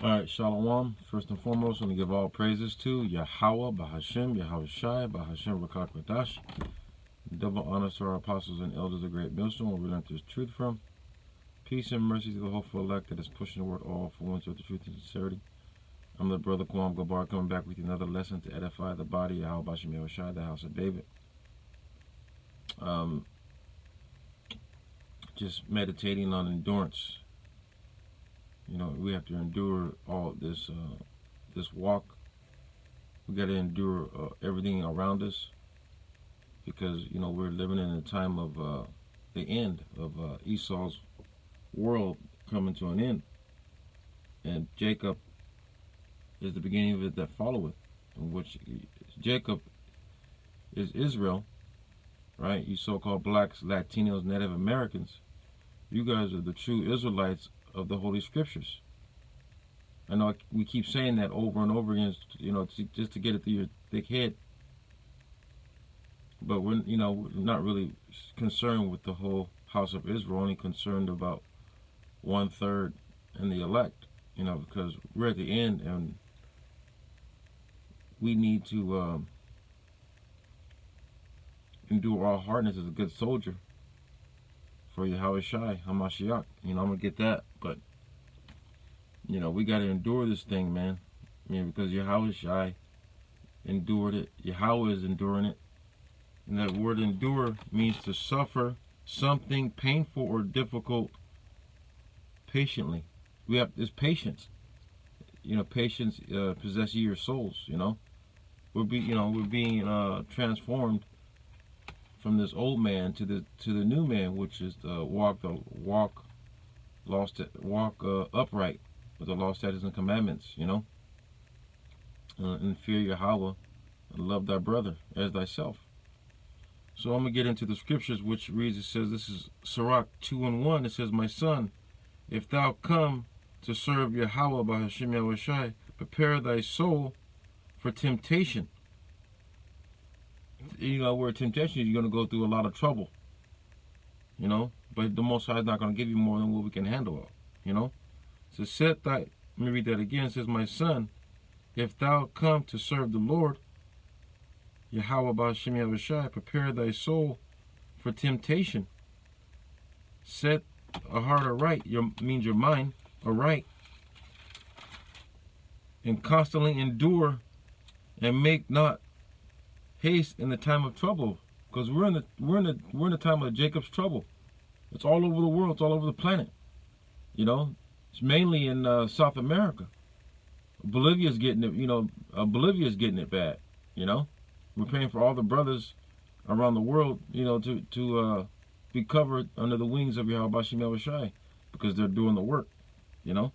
Alright, Shalom. First and foremost, I want to give all praises to Yahweh, Bahashem, Yahweh Shai, Bahashem Rakak Radash. Double honors to our apostles and elders of Great Millstone, where we learn this truth from. Peace and mercy to the hopeful elect that is pushing the word all for ones with the truth and sincerity. I'm the brother Kwam Gabar coming back with another lesson to edify the body, Yahweh Bahashem Yahweh Shai, the house of David. Just meditating on endurance. You know, we have to endure all this this walk. We got to endure everything around us because, you know, we're living in a time of the end of Esau's world coming to an end. And Jacob is the beginning of it that followeth, in which Jacob is Israel, right? You so-called blacks, Latinos, Native Americans, you guys are the true Israelites of the Holy Scriptures. I know we keep saying that over and over again, you know, just to get it through your thick head. But we're not really concerned with the whole house of Israel, only concerned about 1/3 and the elect, you know, because we're at the end and we need to endure all hardness as a good soldier for Yahweh Shai, Hamashiach. You know, I'm going to get that, but, you know, we got to endure this thing, man. I mean, because Yahweh Shai endured it. Yahweh is enduring it. And that word endure means to suffer something painful or difficult patiently. We have this patience. You know, patience possess ye your souls, you know. We're being transformed from this old man to the new man, which is the walk upright with the law, statutes, and commandments, you know, and fear Yahweh and love thy brother as thyself. So I'm gonna get into the scriptures, which reads, it says, this is Sirach 2:1. It says, my son, if thou come to serve Yahweh by Hashem Yahweh Shai, prepare thy soul for temptation. You know, where temptation is, you're going to go through a lot of trouble, you know, but the Most High is not going to give you more than what we can handle, you know. So let me read that again. It says, my son, if thou come to serve the Lord, Yahweh B'Hashem Yahweh Shai, prepare thy soul for temptation. Set a heart aright, means your mind aright, and constantly endure and make not haste in the time of trouble, because we're in the time of Jacob's trouble. It's all over the world. It's all over the planet. You know, it's mainly in South America. Bolivia's getting it. You know, Bolivia's getting it bad. You know, we're praying for all the brothers around the world. You know, to be covered under the wings of Yahweh B'Hashem Yahweh Shai, because they're doing the work. You know,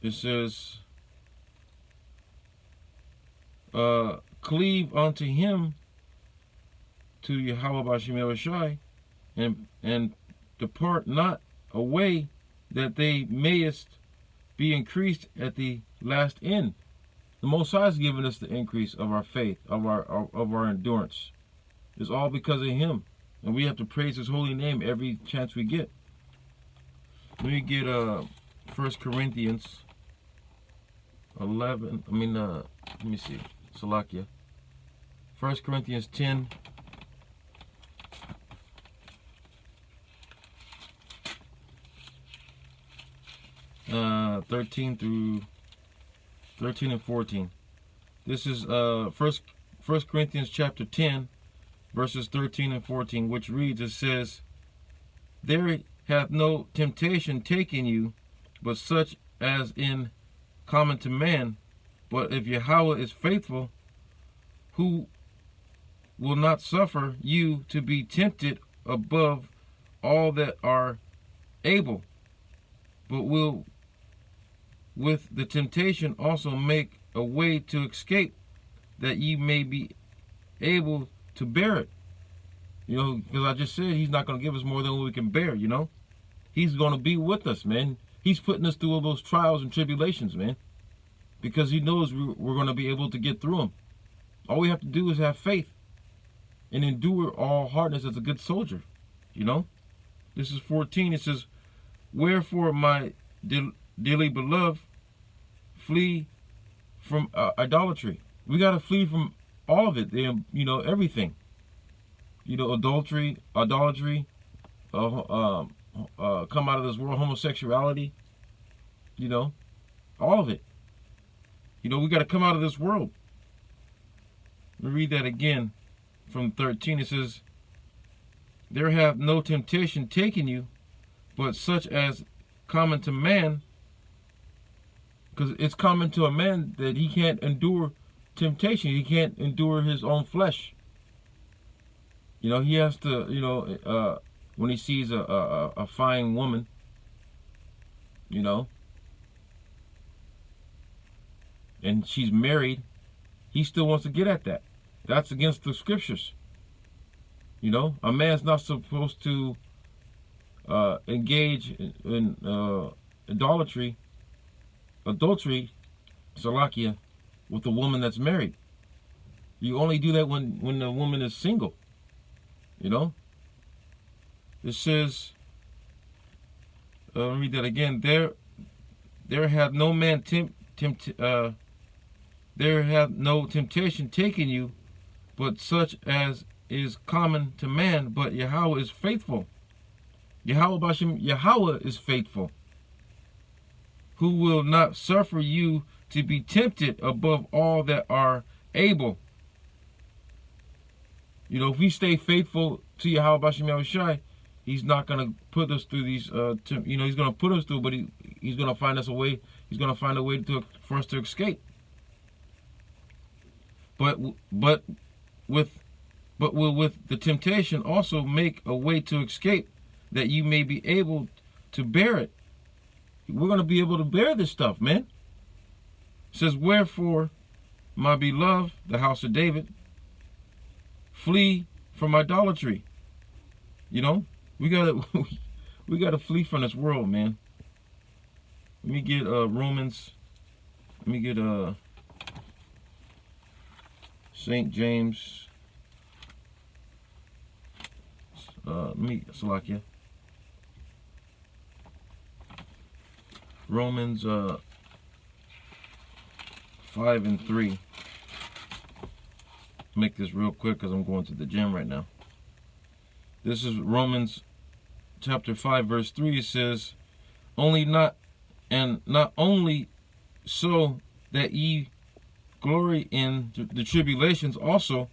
it says, cleave unto him, to Yahweh B'Hashem Yahweh Shai, and depart not away, that they mayest be increased at the last end. The Most High has given us the increase of our faith, of our endurance. It's all because of him, and we have to praise his holy name every chance we get. Let me get 1 Corinthians 11. Let me see. Salakia. 1 Corinthians 10. Uh, 13 and 14. This is 1 Corinthians chapter 10, verses 13 and 14, which reads, it says, there hath no temptation taken you, but such as in common to man. But if Yahweh is faithful, who will not suffer you to be tempted above all that are able, but will with the temptation also make a way to escape, that ye may be able to bear it. You know, because I just said he's not going to give us more than what we can bear, you know. He's going to be with us, man. He's putting us through all those trials and tribulations, man, because he knows we're going to be able to get through them. All we have to do is have faith and endure all hardness as a good soldier, you know. This is 14. It says, wherefore, my dearly beloved, flee from idolatry. We got to flee from all of it. You know, everything. You know, adultery, idolatry, come out of this world, homosexuality. You know, all of it. You know, we got to come out of this world. Let me read that again from 13. It says, there have no temptation taken you, but such as common to man, because it's common to a man that he can't endure temptation. He can't endure his own flesh. You know, he has to, you know, when he sees a fine woman, you know, and she's married, he still wants to get at that. That's against the scriptures. You know, a man's not supposed to engage in adultery, salakia, with a woman that's married. You only do that when the woman is single. You know? It says, let me read that again. There hath no man there hath no temptation taken you, but such as is common to man, but Yahweh is faithful. Yahweh is faithful, who will not suffer you to be tempted above all that are able. You know, if we stay faithful to Yahweh B'Shem Yahushai, he's not going to put us through these, you know, he's going to put us through, but he's going to find us a way. He's going to find a way for us to escape. But with the temptation also make a way to escape, that you may be able to bear it. We're going to be able to bear this stuff, man. It says, wherefore, my beloved, the house of David, flee from idolatry. You know, we gotta flee from this world, man. Let me get Romans. Let me get St. James. Salakia. Romans 5 and 3. Make this real quick because I'm going to the gym right now. This is Romans chapter 5 verse 3. It says, not only so that ye glory in the tribulations also,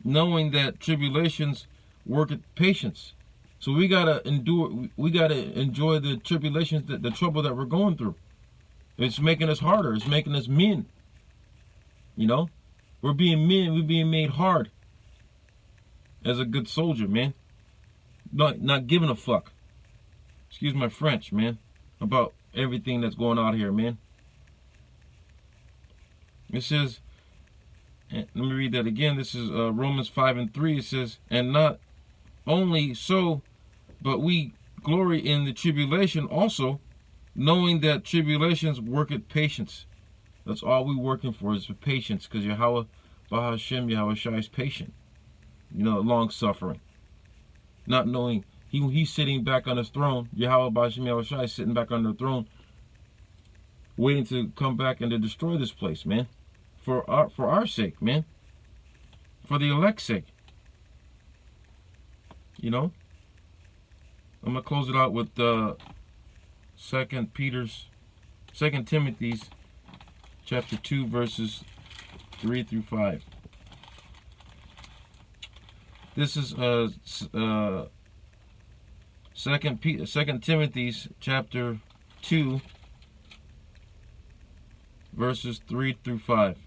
knowing that tribulations worketh patience. So we gotta endure, we gotta enjoy the tribulations, the trouble that we're going through. It's making us harder, it's making us men. You know? We're being men, we're being made hard as a good soldier, man. Not giving a fuck. Excuse my French, man. About everything that's going on here, man. It says, let me read that again. This is Romans 5 and 3. It says, and not only so, but we glory in the tribulation also, knowing that tribulations worketh patience. That's all we working for is for patience, because Yahweh Bahashem Yahushai is patient. You know, long suffering. Not knowing he's sitting back on his throne. Yahweh Bahashem Yahushai is sitting back on the throne, waiting to come back and to destroy this place, man. For our sake, man. For the elect's sake. You know? I'm gonna close it out with 2 Timothy's chapter 2 verses 3 through 5. This is 2 Timothy's chapter 2 verses 3 through 5.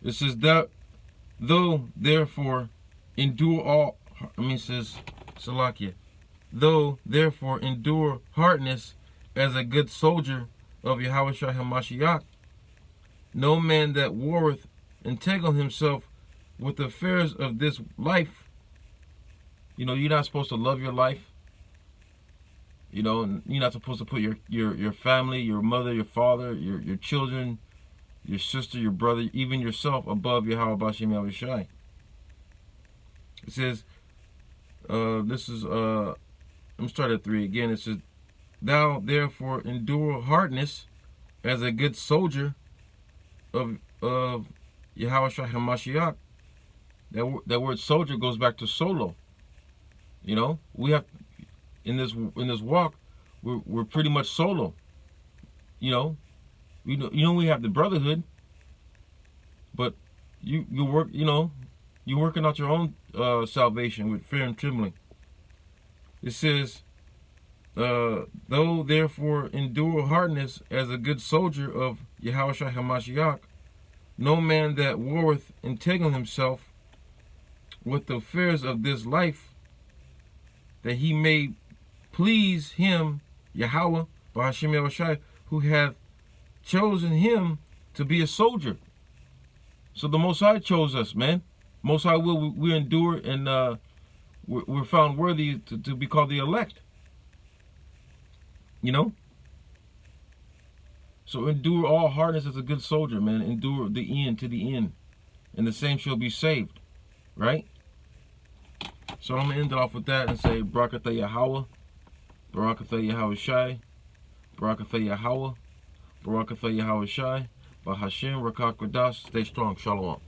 It says that though therefore endure all, it says Salakia, though therefore endure hardness as a good soldier of Yahweh Shai HaMashiach, no man that warreth entangle himself with the affairs of this life. You know, you're not supposed to love your life. You know, you're not supposed to put your family, your mother, your father, your children, your sister, your brother, even yourself above Yahweh B'Shem Yahushai. It says, this is, I'm start at 3 again. It says, thou therefore endure hardness as a good soldier of Yahushua HaMashiach. That word soldier goes back to solo. You know, we have in this walk, we're pretty much solo. You know, we have the brotherhood, but you work. You know, you're working out your own salvation with fear and trembling. It says, though therefore endure hardness as a good soldier of Yahushua HaMashiach, no man that warreth entangle himself with the affairs of this life, that he may please him, Yahweh, B'Hashem Yahushai, who hath chosen him to be a soldier. So the Most High chose us, man. Most High will we endure, and we're found worthy to be called the elect. You know? So endure all hardness as a good soldier, man. Endure the end to the end. And the same shall be saved. Right? So I'm going to end it off with that and say, Barakatha Yahweh, Barakatha Yahweh Shai, Barakatha Yahweh, Barakatha Yahweh Shai, Bahashem Rakak Radas. Stay strong. Shalom.